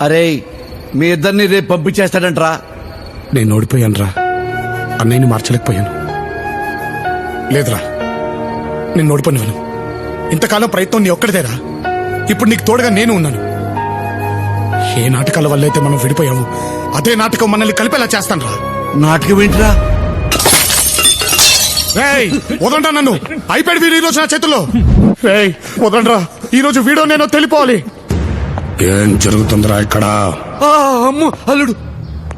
అరే మీ ఇద్దరిని రేపు పంపించేస్తాడంట్రా. నేను ఓడిపోయానురా, అన్నయ్యని మార్చలేకపోయాను. లేదురా, నేను ఓడిపోయాను. ఇంతకాలం ప్రయత్నం నీ ఒక్కడిదేరా. ఇప్పుడు నీకు తోడుగా నేను ఉన్నాను. ఏ నాటకాల వల్ల అయితే మనం విడిపోయాము, అదే నాటకం మనల్ని కలిపేలా చేస్తాను రా. నాటకం ఏంటిరా? వదండ్రా నన్ను. అయిపోయాడు వీడు ఈ రోజు నా చేతుల్లో. వదండ్రా, ఈ రోజు వీడో నేను తెలిపోవాలి. ఏం జరుగుతుందిరా ఇక్కడ? అమ్ము అల్లుడు,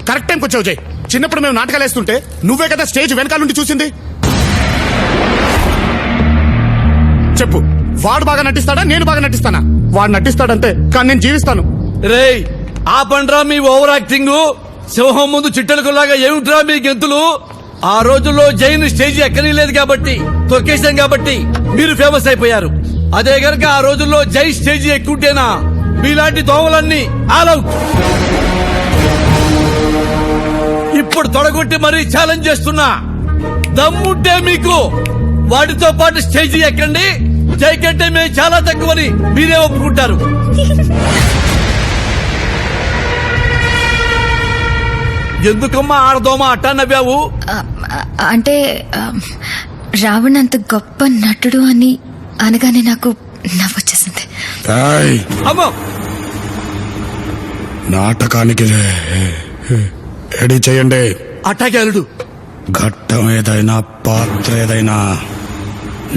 కరెక్ట్ టైంకి వచ్చావు జై. చిన్నప్పుడు మేము నాటకాలు వేస్తుంటే నువ్వే కదా స్టేజ్ వెనకాల నుండి చూసింది. చెప్పు, వాడు బాగా నటిస్తాడా నేను బాగా నటిస్తానా? వాడు నటిస్తాడంతే, కానీ నేను జీవిస్తాను. రేయ్ ఆపండ్రా మీ ఓవర్ యాక్టింగ్. సింహం ముందు చిట్టెలకులాగా ఏమిట్రా మీ గెంతులు? ఆ రోజుల్లో జైన్ స్టేజ్ ఎక్కనీలేదు కాబట్టి, తొక్కేశాం కాబట్టి మీరు ఫేమస్ అయిపోయారు. అదే గనక ఆ రోజుల్లో జై స్టేజ్ ఎక్కుంటేనా మీలాంటి దోమలన్నీ ఆల్ అవుట్. ఇప్పుడు తొడగొట్టి మరీ ఛాలెంజ్ చేస్తున్నా. దమ్ముంటే మీకు వాటితో పాటు స్టేజ్ ఎక్కండి. జై కంటే మేము చాలా తక్కువని మీరే ఒప్పుకుంటారు. ఎందుకమ్మా ఆడదోమా అట్టా నవ్వావు? అంటే రావణ్ అంత గొప్ప నటుడు అని అనగానే నాకు నవ్వొచ్చేసింది. అమ్మో, నాటకానికి రెడీ చేయండి. అట్టాకే అల్లుడు. ఘట్టం ఏదైనా పాత్ర ఏదైనా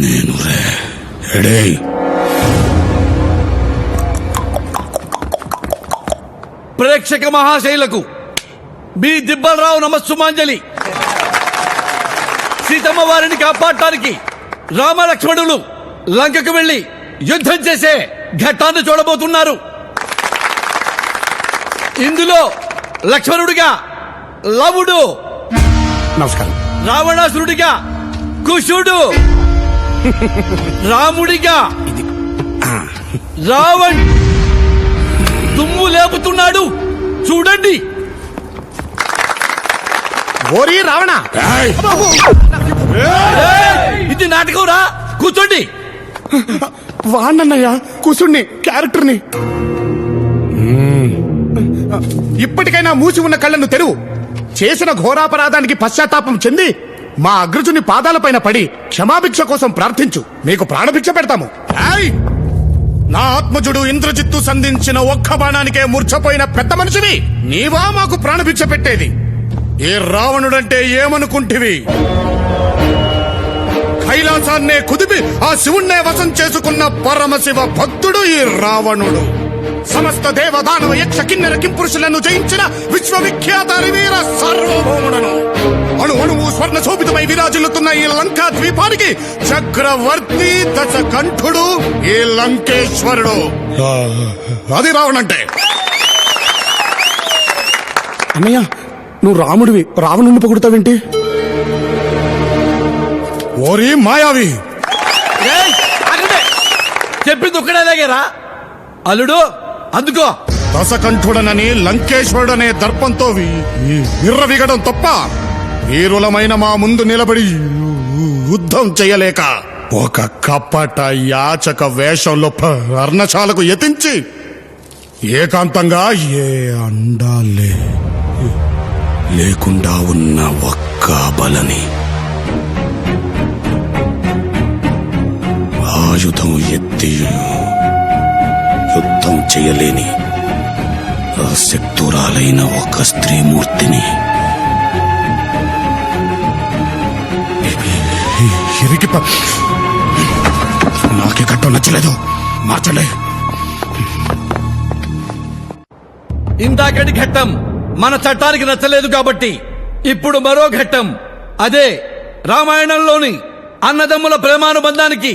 నేను రెడీ. ప్రేక్షక మహాశైలకు బి దిబ్బలరావు నమస్సుమాంజలి. సీతమ్మ వారిని కాపాడటానికి రామలక్ష్మణులు లంకకు వెళ్లి యుద్ధం చేసే ఘట్టాన్ని చూడబోతున్నారు. ఇందులో లక్ష్మణుడిగా లవుడు, నమస్కారం. రావణాసురుడిగా కుశుడు, రాముడిగా రావణ్ దుమ్ము లేపుతున్నాడు. చూడండి. ఓరి రావణ, ఇది నాటకం రా. కూర్చోండి. వాణ్ణన్నయ్య కుసుణ్ణి, క్యారెక్టర్ని. ఇప్పటికైనా మూసి ఉన్న కళ్ళను తెరువు. చేసిన ఘోరాపరాధానికి పశ్చాత్తాపం చెంది మా అగ్రజుని పాదాలపైన పడి క్షమాభిక్ష కోసం ప్రార్థించు. మీకు ప్రాణభిక్ష పెడతాము. నా ఆత్మజుడు ఇంద్రజిత్తు సంధించిన ఒక్క బాణానికే మూర్ఛపోయిన పెద్ద మనిషివి నీవా మాకు ప్రాణభిక్ష పెట్టేది? ఏ రావణుడంటే ఏమనుకుంటివి? కైలాసాన్నే కుదిపి ఆ శివుణ్ణే వశం చేసుకున్న పరమశివ భక్తుడు ఈ రావణుడు. సమస్త దేవదానవ యక్ష కిన్నెర కింపురుషులను జయించిన విశ్వవిఖ్యాత వీర సార్వభౌముడను. అణు అణువు స్వర్ణ శోభితమై విరాజిల్లుతున్న ఈ లంకా ద్వీపానికి చక్రవర్తి దశకంఠుడు ఈ లంకేశ్వరుడు. అది రావణంటే. అన్నయ్య, నువ్వు రాముడివి, రావణుని పొగుడుతావేంటి? ఓరి మాయావి, చెప్పింది ఒక్కడేలాగేరా అల్లుడు. అందుకో దశకంఠుడనని లంకేశ్వరుడనే దర్పంతో విర్రవిగడం తప్ప వీరులమైన మా ముందు నిలబడి యుద్ధం చేయలేక ఒక కపట యాచక వేషంలో అర్ణశాలకు యతించి ఏకాంతంగా ఏ అండాలే లేకుండా ఉన్న ఒక్క బలని ఆయుధం ఎత్తి యుద్ధం చేయలేని శక్తురాలైన ఒక స్త్రీమూర్తిని నాకే కట్టం నచ్చలేదు, మార్చలే. ఇందాకటి ఘట్టం మన చట్టానికి నచ్చలేదు కాబట్టి ఇప్పుడు మరో ఘట్టం. అదే రామాయణంలోని అన్నదమ్ముల ప్రేమానుబంధానికి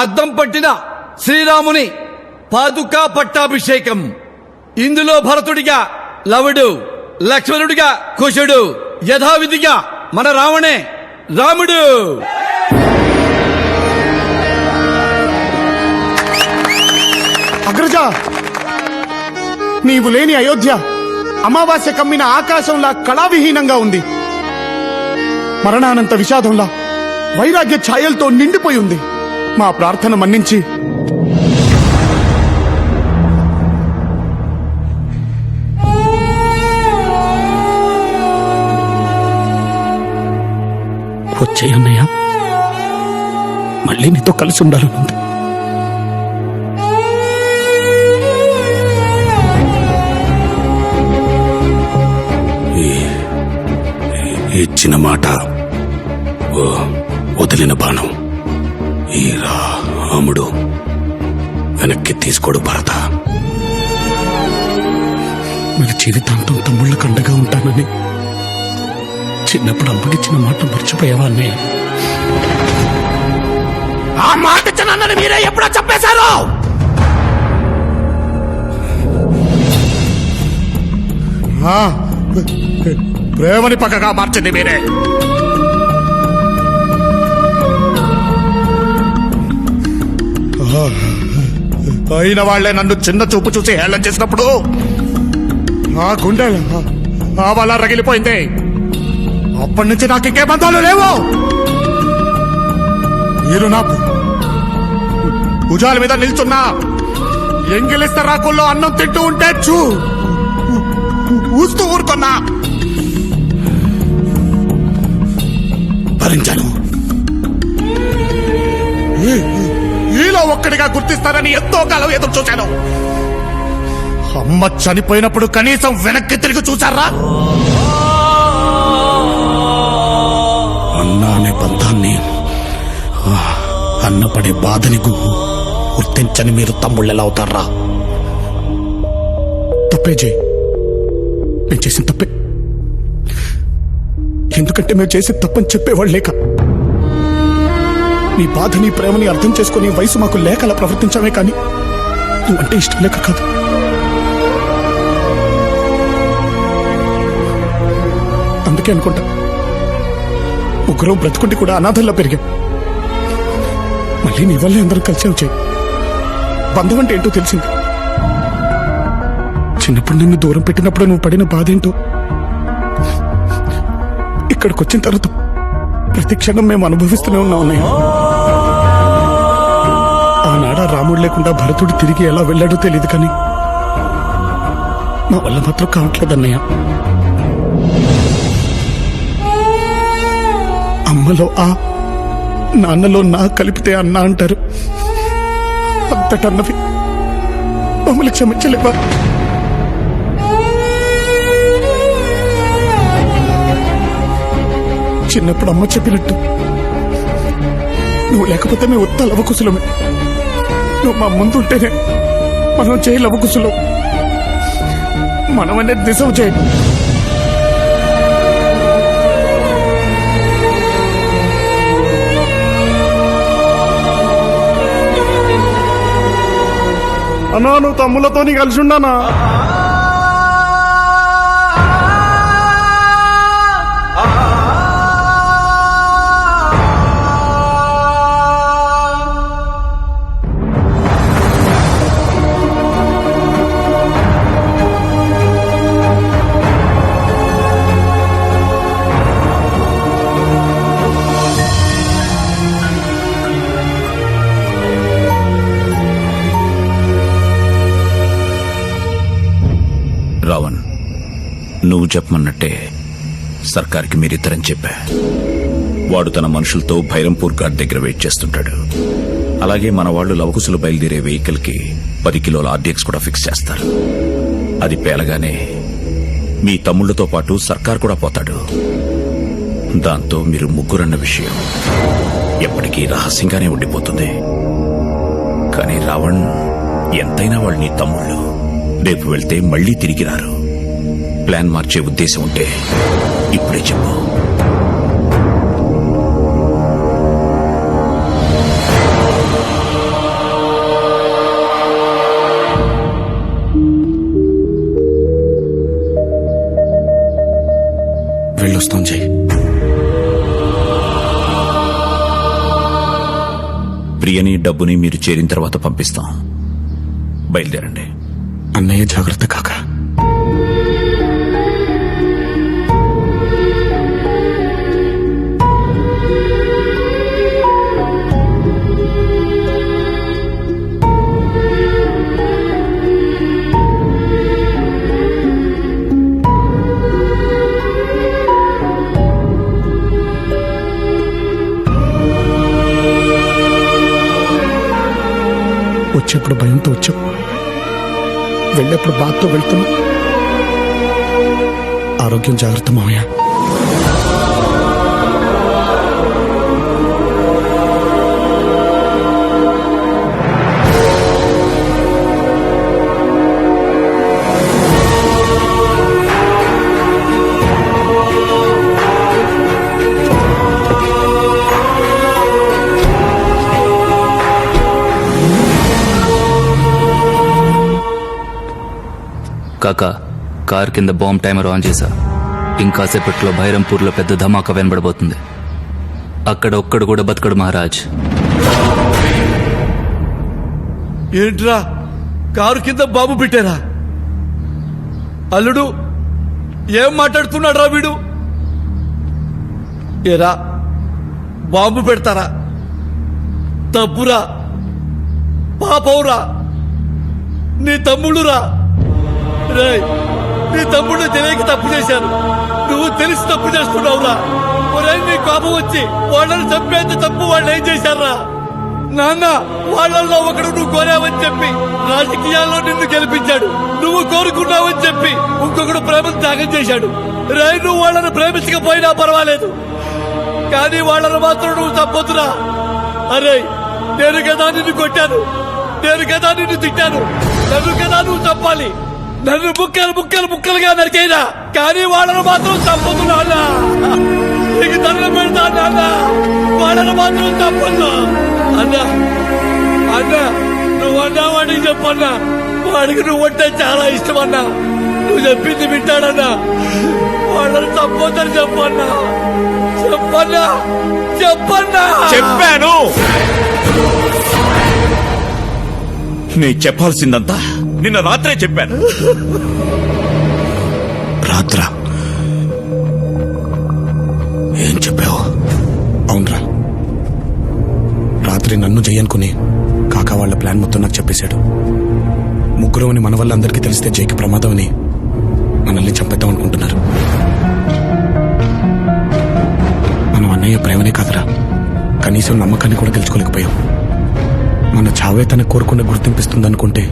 అద్దం పట్టిన శ్రీరాముని పాదుకా పట్టాభిషేకం. ఇందులో భరతుడిగా లవుడు, లక్ష్మణుడిగా కుశుడు, యథావిధిగా మన రావణే రాముడు. అగ్రజ, నీవు లేని అయోధ్య అమావాస్య కమ్మిన ఆకాశంలా కళావిహీనంగా ఉంది. మరణానంత విషాదంలా వైరాగ్య ఛాయలతో నిండిపోయి ఉంది. మా ప్రార్థన మన్నించి వచ్చే అన్నయ్య, మళ్ళీ నీతో కలిసి ఉండాలనుంది. ఇచ్చిన మాట వదిలిన బాణం ఈ రాముడు వెనక్కి తీసుకోడు భరత. మన జీవితాంతం తమ్ముళ్ళ కండగా ఉంటానని చిన్నప్పుడు అమ్మకిచ్చిన మాట మర్చిపోయావా అన్నయ్య? ఆ మాట ఇచ్చినన్నని మీరే ఎప్పుడో చెప్పేశారు. ప్రేమని పక్కగా మార్చింది మీరే. అయిన వాళ్లే నన్ను చిన్న చూపు చూసి హేళన చేసినప్పుడు ఆ గుండె ఆ వల్ల రగిలిపోయింది. అప్పటి నుంచి నాకు ఇంకే బంధాలు లేవు. మీరు నాకు భుజాల మీద నిల్చున్నా ఎంగిలిస్త రాకుల్లో అన్నం తింటూ ఉంటే ఊస్తూ ఊరుకున్నా. భరించాను. ఈలో ఒక్కడిగా గుర్తిస్తారని ఎంతో కాలం ఎదురు చూశాను. అమ్మ చనిపోయినప్పుడు కనీసం వెనక్కి తిరిగి చూశారా? అన్న అనే బంధాన్ని, అన్నపడే బాధని గుర్తించని మీరు తమ్ముళ్ళెలా అవుతారా? తప్పే జై, నేను చేసిన తప్పే. ఎందుకంటే మేము చేసిన తప్పని చెప్పేవాళ్ళు లేక, నీ బాధని ప్రేమని అర్థం చేసుకునే వయసు మాకు లేక అలా ప్రవర్తించామే, కానీ నువ్వంటే ఇష్టం లేక కాదు. అందుకే అనుకుంటా ముగ్గురం బ్రతుకుంటే కూడా అనాథల్లో పెరిగాం. మళ్ళీ నీ వల్లే అందరూ కలిసి వచ్చాయి. బంధం అంటే ఏంటో తెలిసింది. చిన్నప్పుడు నిన్ను దూరం పెట్టినప్పుడు నువ్వు పడిన బాధ ఏంటో ఇక్కడికి వచ్చిన తర్వాత ప్రతి క్షణం మేము అనుభవిస్తూనే ఉన్నాం అన్నయ్య. ఆనాడ రాముడు లేకుండా భరతుడు తిరిగి ఎలా వెళ్ళాడో తెలియదు, కానీ మా వల్ల మాత్రం కావట్లేదు అన్నయ్య. అమ్మలో ఆ, నాన్నలో నా కలిపితే అన్న అంటారు. అంతటన్నవి మమ్మల్ని క్షమించలేవా? చిన్నప్పుడు అమ్మ చెప్పినట్టు నువ్వు లేకపోతే మేము ఉత్త లవకుశలమే. నువ్వు మా ముందుంటేనే మనం చేయి లవకుశలం. మనం అనేది నిజం చేయండి. అన్నా, నువ్వు తమ్ములతో కలిసి ఉన్నానా? రావణ్, నువ్వు చెప్పమన్నట్టే సర్కార్కి మీరిద్దరని చెప్పా. వాడు తన మనుషులతో భైరంపూర్ ఘాట్ దగ్గర వెయిట్ చేస్తుంటాడు. అలాగే మన వాళ్ళు లవకుశలు బయలుదేరే వెహికల్ కి 10 కిలోల ఆర్డీఎక్స్ కూడా ఫిక్స్ చేస్తారు. అది పేలగానే మీ తమ్ముళ్లతో పాటు సర్కార్ కూడా పోతాడు. దాంతో మీరు ముగ్గురన్న విషయం ఎప్పటికీ రహస్యంగానే ఉండిపోతుంది. కానీ రావణ్, ఎంతైనా వాళ్ళు నీ తమ్ముళ్ళు. రేపు వెళ్తే మళ్లీ తిరిగి రారు. ప్లాన్ మార్చే ఉద్దేశం ఉంటే ఇప్పుడే చెప్పు. వెళ్ళొస్తాం జై. ప్రియని డబ్బుని మీరు చేరిన తర్వాత పంపిస్తాం. బయలుదేరండి. అన్నయ్య జాగ్రత్త కాక. వచ్చేప్పుడు భయంతో వచ్చావు, వెళ్ళేప్పుడు బాధతో వెళ్తున్నావు. ఆరోగ్యం జాగ్రత్త మావయ్య. కాకా, కార్ కింద బాంబ్ టైమర్ ఆన్ చేశా. ఇంకాసేపట్లో బైరంపూర్లో పెద్ద ధమాకా వినబడబోతుంది. అక్కడ ఒక్కడు కూడా బతకడు మహారాజ్. ఏంట్రా కారు కింద బాబు పెట్టారా? అల్లుడు ఏం మాట్లాడుతున్నాడు రా వీడు? ఏరా బాంబు పెడతారా? తప్పురా, పాపవురా, నీ తమ్ముడురా. రేయ్, నీ తమ్ముడు తెలియక తప్పు చేశాను, నువ్వు తెలిసి తప్పు చేస్తున్నావురా. ఒరే, నీ కోపం వచ్చి వాళ్ళని చంపేంత తప్పు వాళ్ళు ఏం చేశారా? నాన్న, వాళ్ళల్లో ఒకడు నువ్వు కోరావని చెప్పి రాజకీయాల్లో నిన్ను గెలిపించాడు, నువ్వు కోరుకున్నావని చెప్పి ఇంకొకడు ప్రేమను త్యాగం చేశాడు. రేయ్, నువ్వు వాళ్ళని ప్రేమించకపోయినా పర్వాలేదు, కానీ వాళ్ళని మాత్రం నువ్వు తప్పొద్దురా. అరే, నేను కదా నిన్ను కొట్టాను, నేను కదా నిన్ను తిట్టాను, నన్ను కదా నువ్వు తప్పాలి. నన్ను ముక్కలు ముక్కలు ముక్కలుగా నరికైనా కానీ వాళ్ళను మాత్రం తప్పదు నాన్న. నీకు దండం పెడతా నాన్న, వాళ్ళను మాత్రం తప్పదు అన్నా. అన్నా, నువ్వు అన్నా వాడికి చెప్పన్నా, వాడికి నువ్వు అంటే చాలా ఇష్టం అన్నా. నువ్వు చెప్పింది వింటాడన్నా, వాళ్ళని తప్పొద్దని చెప్పన్నా. చెప్పన్నా, చెప్పన్నా. చెప్పాను. నీ చెప్పాల్సిందంతా నిన్న రాత్రే చెప్పాను. రాత్రా? ఏం చెప్పావు? అవునరా, రాత్రి నన్ను జయనుకుని కాకా వాళ్ళ ప్లాన్ మొత్తం నాకు చెప్పేశాడు. ముగ్గురు అని మన వల్ల అందరికీ తెలిస్తే జైకి ప్రమాదం అని మనల్ని చంపేద్దాం అనుకుంటున్నారు. మనం అన్నయ్య ప్రేమనే కాదురా, కనీసం నమ్మకాన్ని కూడా గెలుచుకోలేకపోయాం. మన చావే తనకు కోరుకున్న గుర్తింపిస్తుందనుకుంటే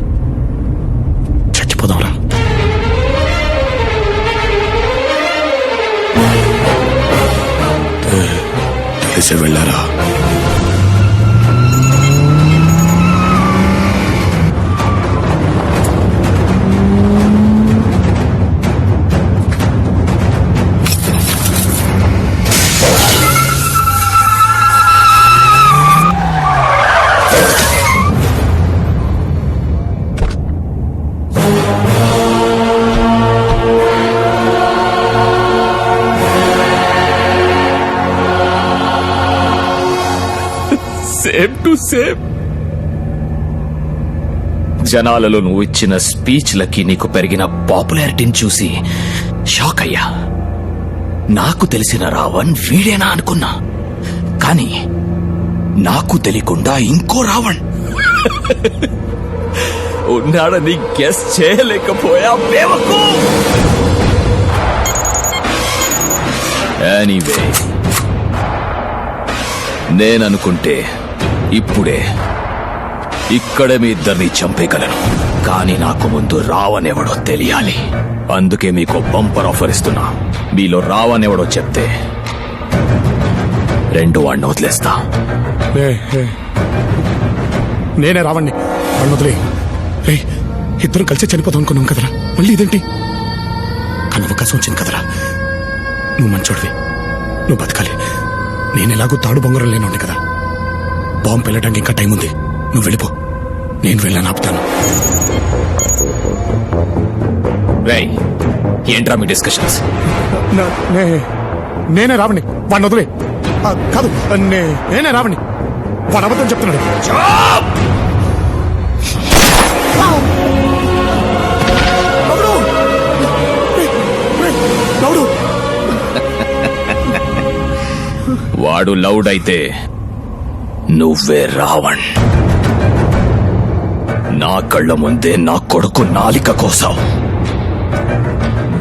చచ్చిపోదాంరా. తెలిసి వెళ్ళారా? Same to same. జనాలలో నువ్వు ఇచ్చిన స్పీచ్లకి నీకు పెరిగిన పాపులారిటీని చూసి షాక్ అయ్యా. నాకు తెలిసిన రావణ్ వీడేనా అనుకున్నా, కానీ నాకు తెలియకుండా ఇంకో రావణ్ ఉన్నాడని గెస్ చేయలేకపోయా. ఎనీవే, నేననుకుంటే ఇప్పుడే ఇక్కడే మీ ఇద్దరిని చంపేయగలను, కానీ నాకు ముందు రావణెవడో తెలియాలి. అందుకే మీకు బంపర్ ఆఫర్ ఇస్తున్నా. మీలో రావణెవడో చెప్తే రెండు వాడిని వదిలేస్తా. నేనే రావణ్ణి, వాడిని వదిలే. రే, ఇద్దరం కలిసి చనిపోతాం అనుకున్నాం కదరా, మళ్ళీ ఇదేంటి? కానీ అవకాశం వచ్చింది కదరా. నువ్వు మంచోడివి, నువ్వు బతకాలి. నేను ఎలాగో తాడు బొంగరం లేనుండి కదా. బాంబు వెళ్ళడానికి ఇంకా టైం ఉంది, నువ్వు వెళ్ళిపో, నేను వెళ్ళని ఆపుతాను. రేయ్, ఏంట్రా మీ డిస్కషన్స్? నేనే రావణ్ణి, వాడిని వదిలే. కాదు, నేనే రావణ్ణి, వాడు అబద్ధం చెప్తున్నాడు. వాడు లౌడ్ అయితే నువ్వే రావణ్. నా కళ్ళ ముందే నా కొడుకు నాలిక కోసం,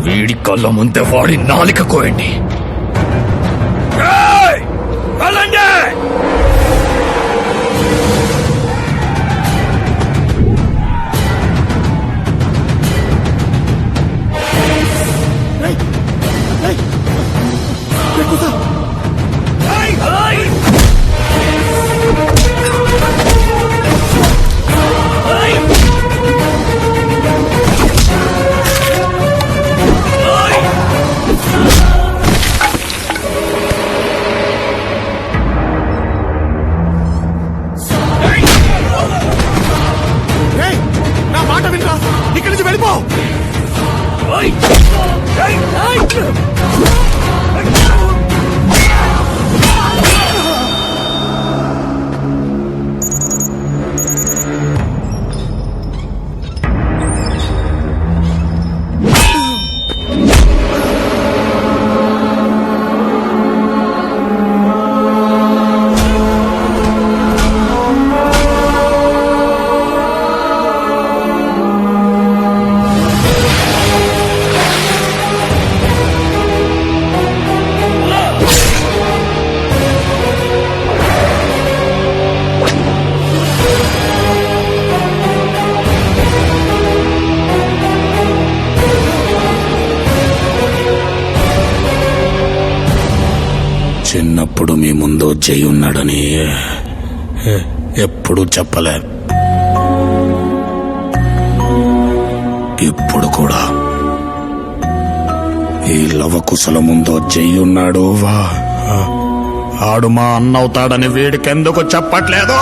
వీడి కళ్ళ ముందే వాడి నాలిక కోయండి. చిన్నప్పుడు మీ ముందు జై ఉన్నాడని ఎప్పుడు చెప్పలే. ఇప్పుడు కూడా ఈ లవకుశల ముందు జై ఉన్నాడు ఆడు మా అన్నవుతాడని వీడికెందుకు చెప్పట్లేదు?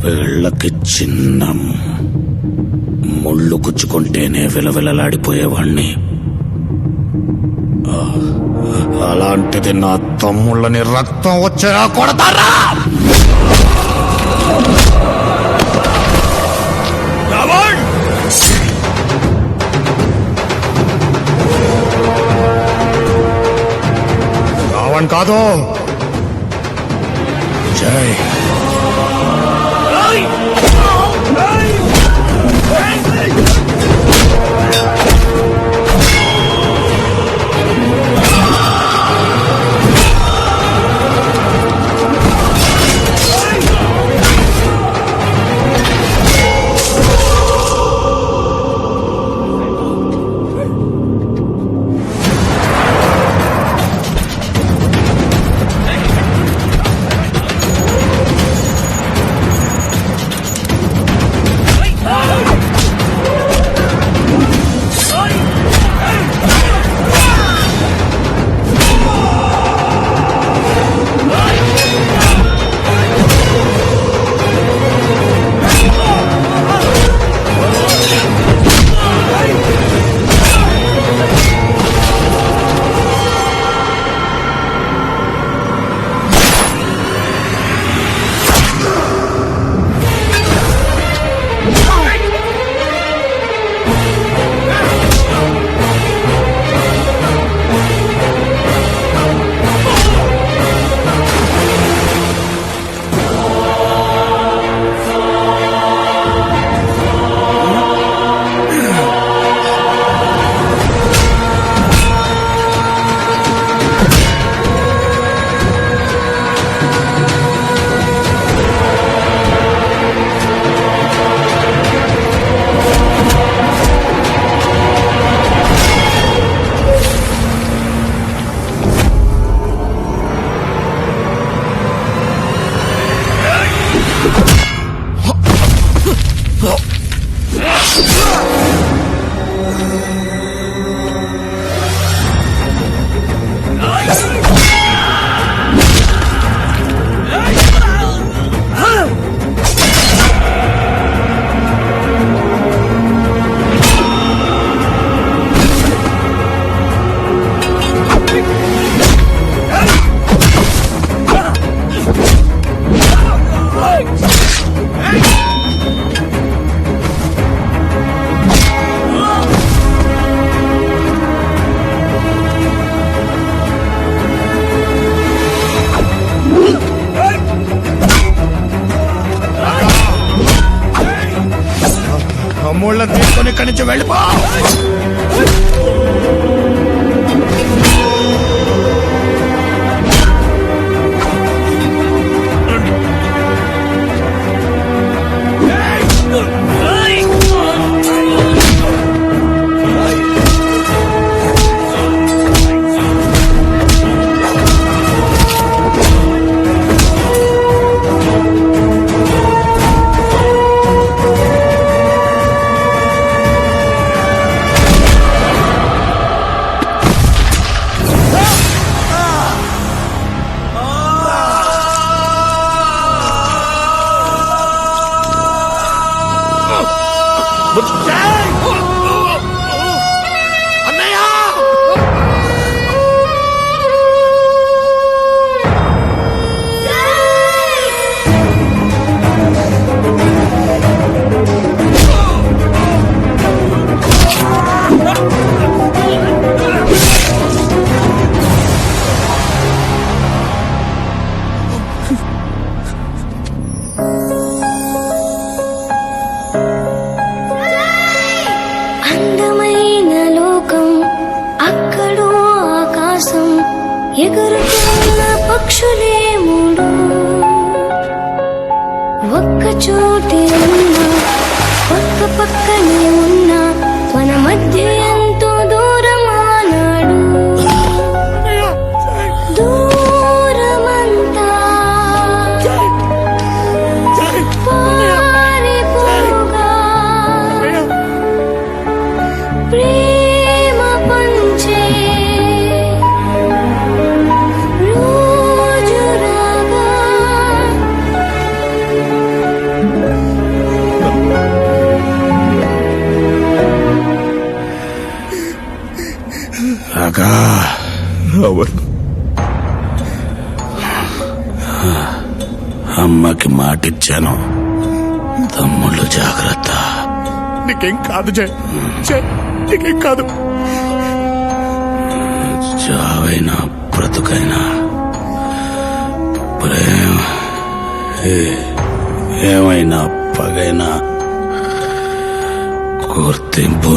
వీళ్ళకి చిన్న ముళ్ళు గుచ్చుకుంటేనే విలవిలలాడిపోయేవాణ్ణి. అలాంటిది నా తమ్ముళ్ళని రక్తం వచ్చేలా కొడతారా? రావణ్ కాదు, జై. తమ్ముళ్ళని తీసుకొని ఇక్కడి నుంచి వెళ్ళిపో. ఎగురుతున్న పక్షులే మూడు ఒక్క చోటే ఉన్నా పక్క పక్కనే ఉన్నా మన మధ్య ఎంతో దూరం ఆనాడు దూరమంతా పారిపోగా ప్రేమ పంచే రోజు రాగా రాగా రావణ్, అమ్మకి మాటిచ్చాను, తమ్ముళ్ళు జాగ్రత్త. నీకేం కాదు జయ్, జయ్ నీకేం కాదు. చావైనా బ్రతుకైనా ప్రేమ ఏమైనా పగైనా గుర్తింపు